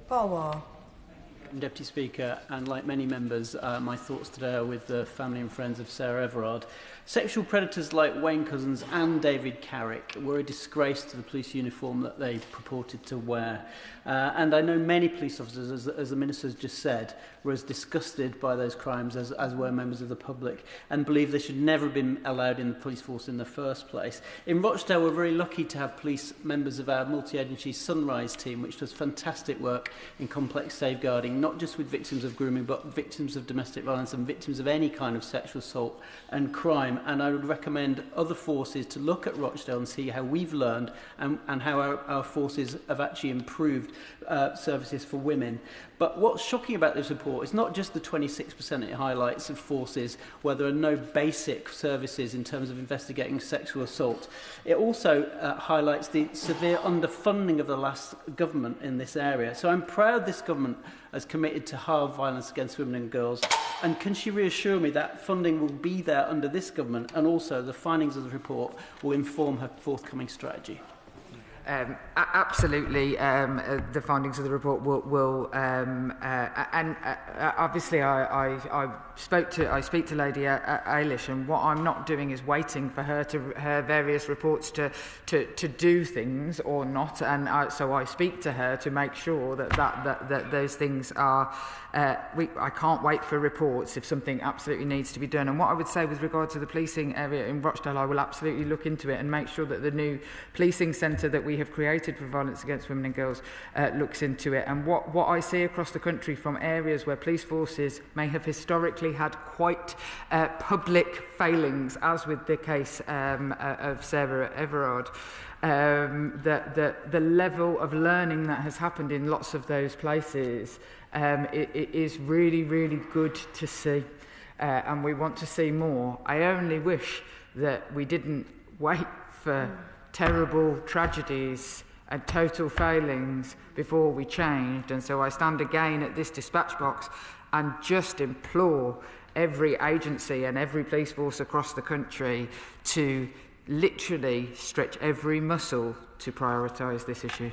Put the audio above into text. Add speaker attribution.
Speaker 1: VAWG.
Speaker 2: Deputy Speaker, and like many members, my thoughts today are with the family and friends of Sarah Everard. Sexual predators like Wayne Couzens and David Carrick were a disgrace to the police uniform that they purported to wear. And I know many police officers, as the Minister has just said, were as disgusted by those crimes as were members of the public, and believe they should never have been allowed in the police force in the first place. In Rochdale, we're very lucky to have police members of our multi-agency Sunrise team, which does fantastic work in complex safeguarding, not just with victims of grooming, but victims of domestic violence and victims of any kind of sexual assault and crime. And I would recommend other forces to look at Rochdale and see how we've learned and how our forces have actually improved services for women. But what's shocking about this report is not just the 26% it highlights of forces where there are no basic services in terms of investigating sexual assault. It also highlights the severe underfunding of the last government in this area. So I'm proud this government has committed to hard violence against women and girls. And can she reassure me that funding will be there under this government, and also the findings of the report will inform her forthcoming strategy?
Speaker 3: Absolutely, the findings of the report will and obviously I speak to Lady Eilish, and what I'm not doing is waiting for her various reports to do things or not, and so I speak to her to make sure that those things are. I can't wait for reports if something absolutely needs to be done. And what I would say with regard to the policing area in Rochdale, I will absolutely look into it and make sure that the new policing centre that we have created for violence against women and girls looks into it. And what I see across the country from areas where police forces may have historically had quite public failings, as with the case of Sarah Everard, the level of learning that has happened in lots of those places it is really, really good to see, and we want to see more. I only wish that we didn't wait for terrible tragedies and total failings before we changed. And so I stand again at this dispatch box and just implore every agency and every police force across the country to literally stretch every muscle to prioritise this issue.